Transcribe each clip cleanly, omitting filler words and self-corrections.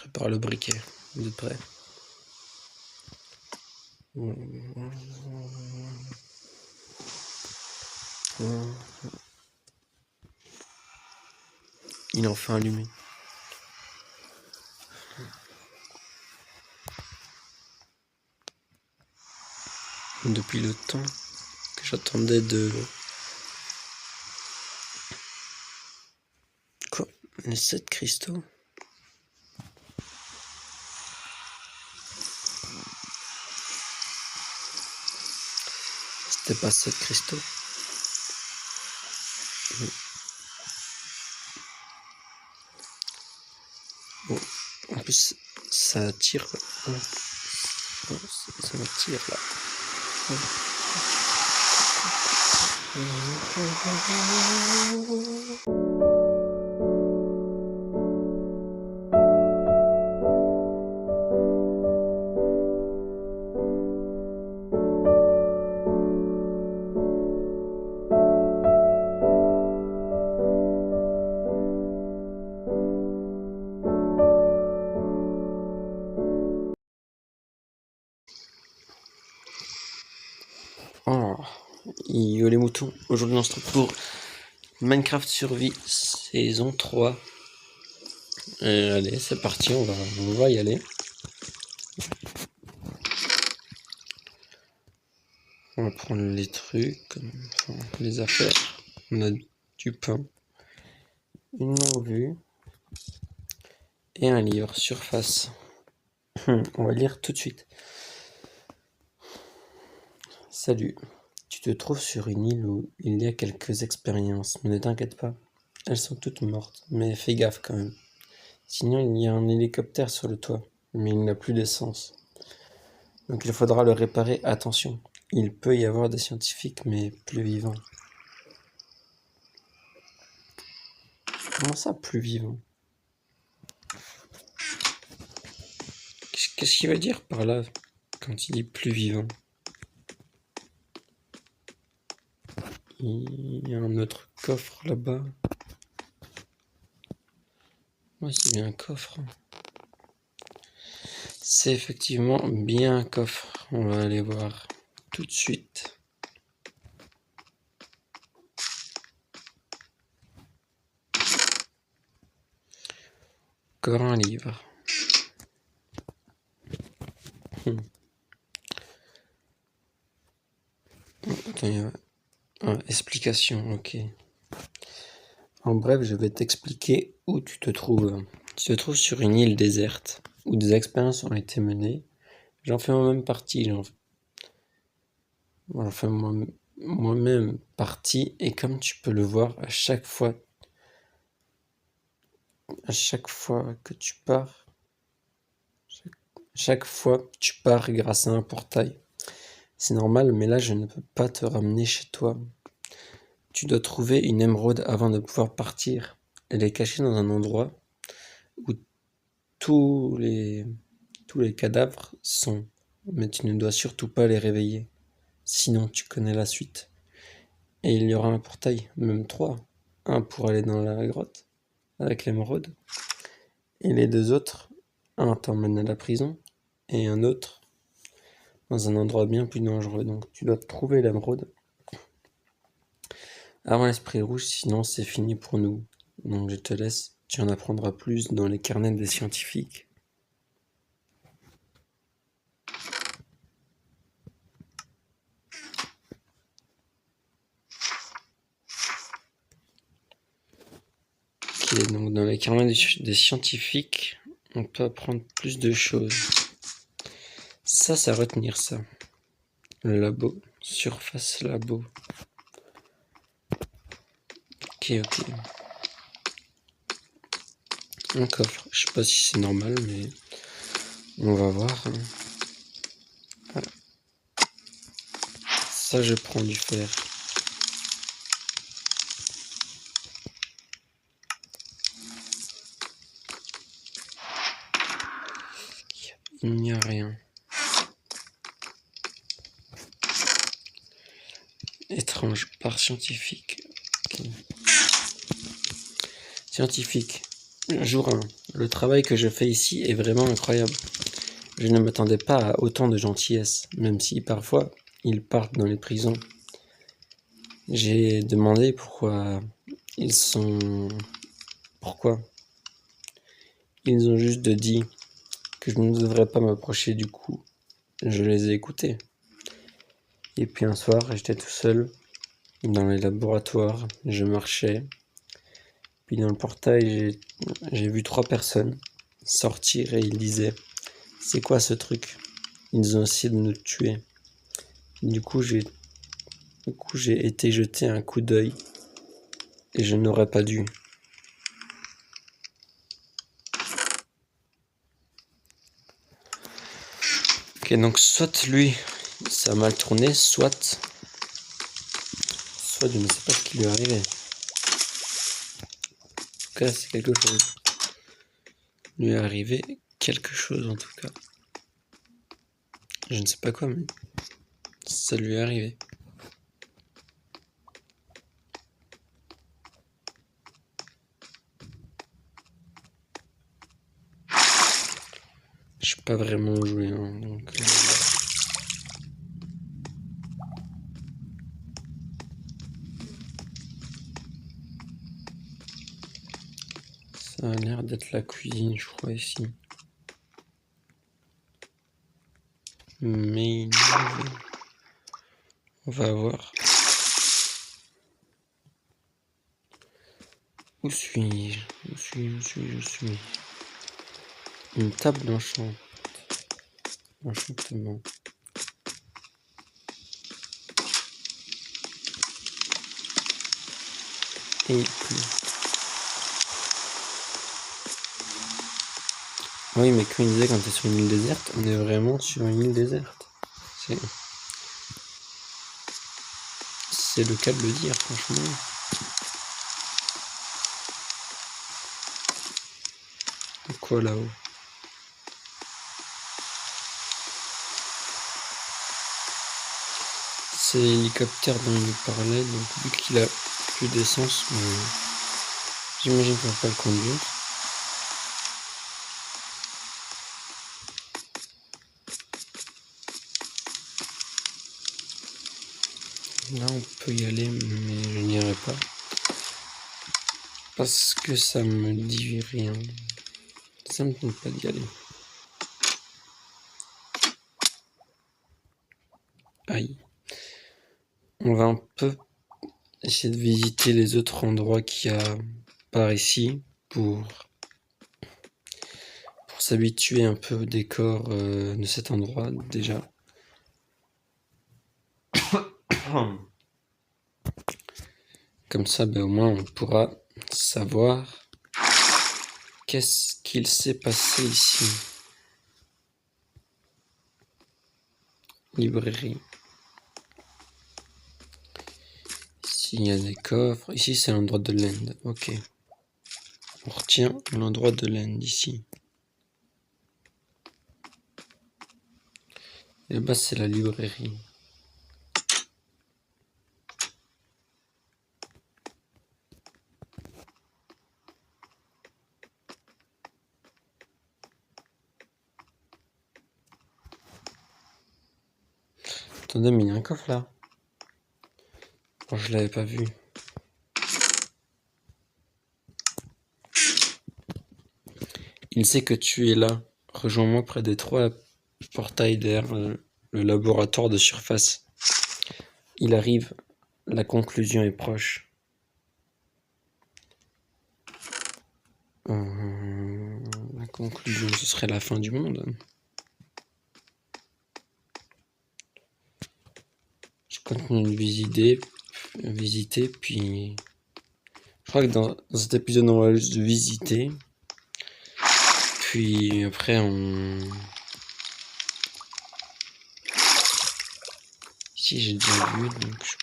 prépare le briquet. Vous êtes prêts? Il est enfin allumé. Depuis le temps que j'attendais de... Quoi? Les 7 cristaux? C'était pas 7 cristaux? Bon, en plus, ça tire. Ça me tire là. Oh, yo les moutons, aujourd'hui on se retrouve pour Minecraft Survie saison 3. Allez, c'est parti, on va y aller. On va prendre les trucs, enfin, les affaires. On a du pain, une longue vue et un livre, surface. On va lire tout de suite. Salut, tu te trouves sur une île où il y a quelques expériences, mais ne t'inquiète pas, elles sont toutes mortes, mais fais gaffe quand même. Sinon il y a un hélicoptère sur le toit, mais il n'a plus d'essence. Donc il faudra le réparer, attention. Il peut y avoir des scientifiques, mais plus vivants. Comment ça, plus vivants? Qu'est-ce qu'il veut dire par là, quand il dit plus vivant? Il y a un autre coffre là-bas. Ouais, c'est bien un coffre. C'est effectivement bien un coffre. On va aller voir tout de suite. Encore un livre. Attends, explication, ok. En bref, je vais t'expliquer où tu te trouves. Tu te trouves sur une île déserte, où des expériences ont été menées. J'en fais moi-même partie. J'en fais moi-même partie. Et comme tu peux le voir, à chaque fois que tu pars, chaque fois tu pars grâce à un portail. C'est normal, mais là, je ne peux pas te ramener chez toi. Tu dois trouver une émeraude avant de pouvoir partir. Elle est cachée dans un endroit où tous les cadavres sont. Mais tu ne dois surtout pas les réveiller. Sinon, tu connais la suite. Et il y aura un portail, même 3. Un pour aller dans la grotte, avec l'émeraude. Et les 2 autres, un t'emmène à la prison, et un autre dans un endroit bien plus dangereux. Donc tu dois trouver l'émeraude avant l'esprit rouge, sinon c'est fini pour nous. Donc je te laisse, tu en apprendras plus dans les carnets des scientifiques. Ok, donc dans les carnets des scientifiques, on peut apprendre plus de choses. Ça, c'est à retenir ça. Le labo, surface labo. Ok. Un coffre, je sais pas si c'est normal, mais on va voir. Voilà. Ça, je prends du fer. Il n'y a rien. Étrange, par scientifique. Okay. Scientifique, jour 1. Le travail que je fais ici est vraiment incroyable. Je ne m'attendais pas à autant de gentillesse, même si parfois ils partent dans les prisons. J'ai demandé pourquoi ils sont... Pourquoi? Ils ont juste dit que je ne devrais pas m'approcher du coup. Je les ai écoutés. Et puis un soir, j'étais tout seul dans les laboratoires, je marchais. Puis dans le portail, j'ai vu 3 personnes sortir et ils disaient « C'est quoi ce truc ?» Ils ont essayé de nous tuer. Du coup, j'ai été jeter un coup d'œil et je n'aurais pas dû. Ok, donc soit lui, ça a mal tourné, soit je ne sais pas ce qui lui est arrivé. En tout cas, c'est quelque chose. Il lui est arrivé quelque chose en tout cas. Je ne sais pas quoi, mais ça lui est arrivé. Je suis pas vraiment joué, hein, donc... Ça a l'air d'être la cuisine, je crois, ici. Mais... On va voir. Où suis-je? Je suis... Une table d'enchantement. Et plus. Oui, mais comme il disait, quand t'es sur une île déserte, on est vraiment sur une île déserte. C'est le cas de le dire, franchement. Quoi là-haut? C'est l'hélicoptère dont il nous parlait, donc vu qu'il a plus d'essence, j'imagine qu'on va pas le conduire. Là on peut y aller, mais je n'irai pas. Parce que ça me dit rien. Ça me tente pas d'y aller. Aïe. On va un peu essayer de visiter les autres endroits qu'il y a par ici pour s'habituer un peu au décor de cet endroit déjà. Comme ça, au moins on pourra savoir qu'est-ce qu'il s'est passé ici. Librairie. Ici il y a des coffres. Ici c'est l'endroit de l'Inde. Ok. On retient l'endroit de l'Inde ici. Et là-bas c'est la librairie. Attendez, mais il y a un coffre là. Oh, je l'avais pas vu. Il sait que tu es là. Rejoins-moi près des 3 portails derrière le laboratoire de surface. Il arrive. La conclusion est proche. La conclusion, ce serait la fin du monde. Je continue de visiter, puis... Je crois que dans cet épisode, on va juste visiter. Puis après, Ici, j'ai déjà vu, donc je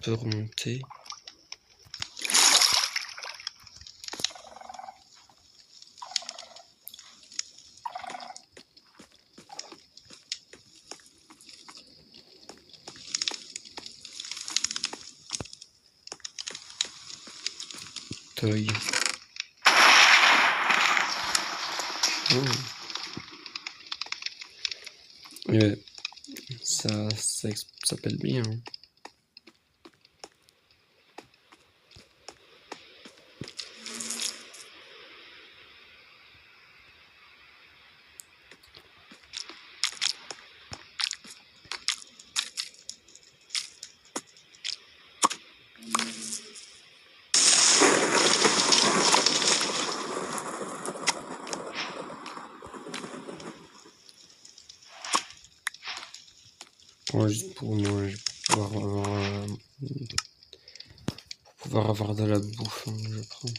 peux remonter. Toy. Oh. Ouais, ça s'appelle bien. Ouais, juste pour manger, pour pouvoir avoir de la bouffe, hein, je prends.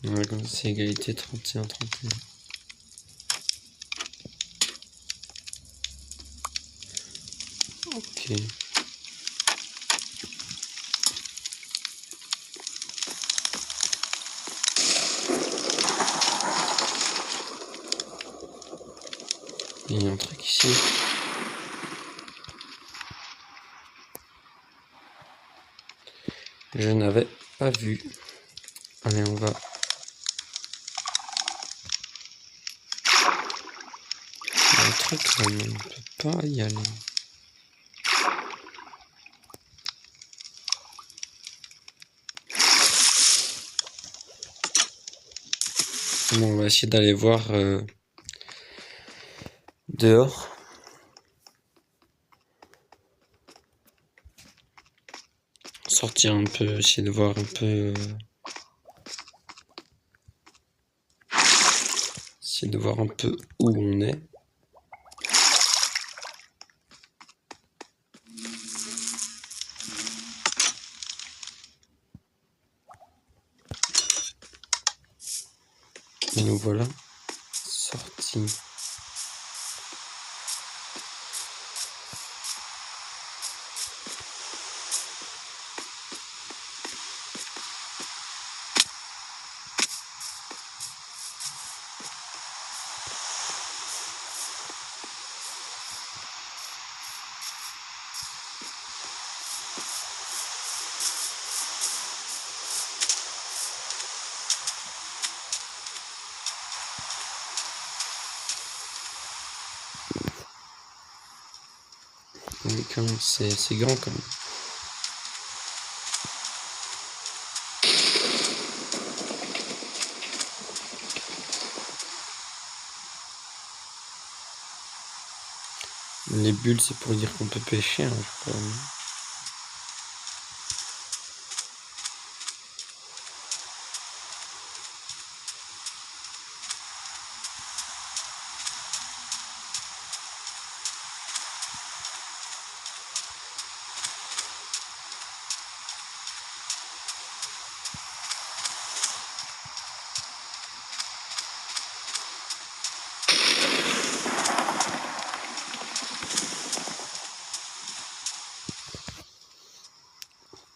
Ouais, comme c'est égalité 31-31. Ok. Il y a un truc ici. Je n'avais pas vu. Allez, on va. Il y a un truc là, mais on ne peut pas y aller. Bon, on va essayer d'aller voir dehors. Sortir un peu, essayer de voir un peu. Essayer de voir un peu où on est. Et nous voilà sortis. Oui, quand même, c'est grand quand même. Les bulles, c'est pour dire qu'on peut pêcher, hein, je crois.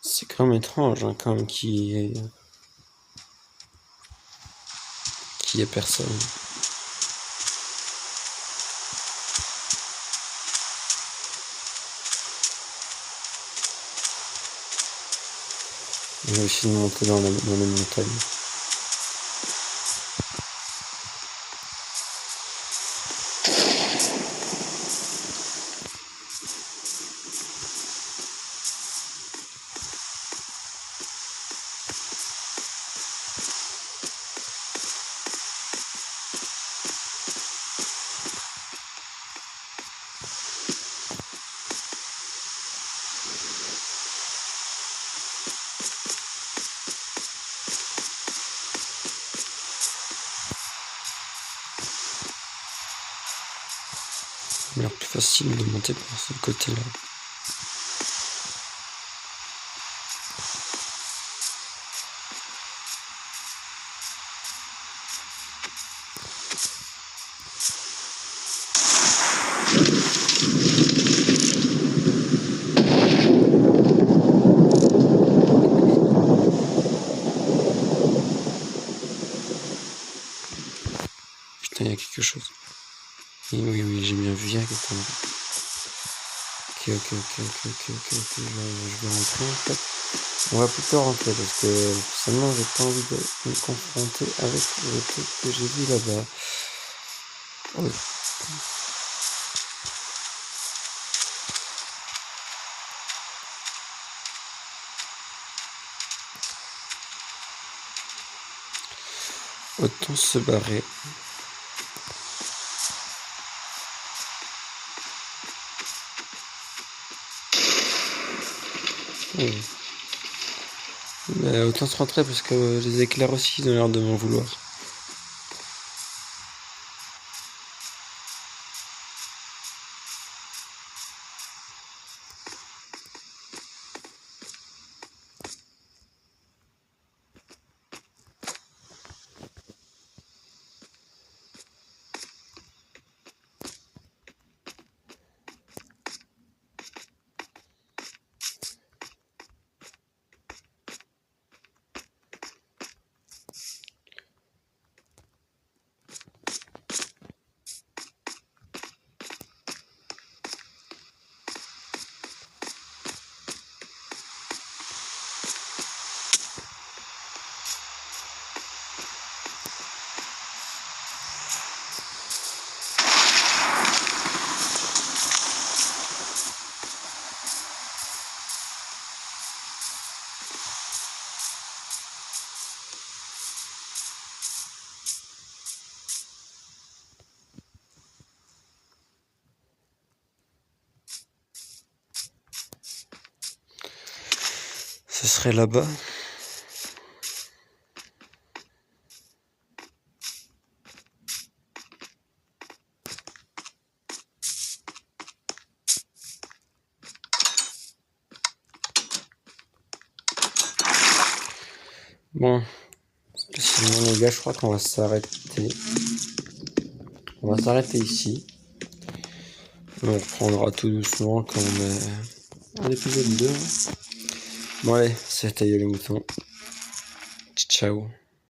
C'est quand même étrange, hein, quand même, qu'il y ait personne. Je vais essayer de monter dans les montagnes. Ça m'a l'air plus facile de monter par ce côté-là. conneries. Ok, je vais rentrer en fait. On va plutôt rentrer parce que seulement j'ai pas envie de me confronter avec le truc que j'ai vu là-bas. Oui. Autant se barrer. Oui. Mais autant se rentrer parce que les éclairs aussi ils ont l'air de m'en vouloir. Ce serait là-bas. Bon, spécialement les gars, je crois qu'on va s'arrêter. On va s'arrêter ici. On reprendra tout doucement quand on est en épisode 2. Bon allez, c'est taillé les moutons. Ciao.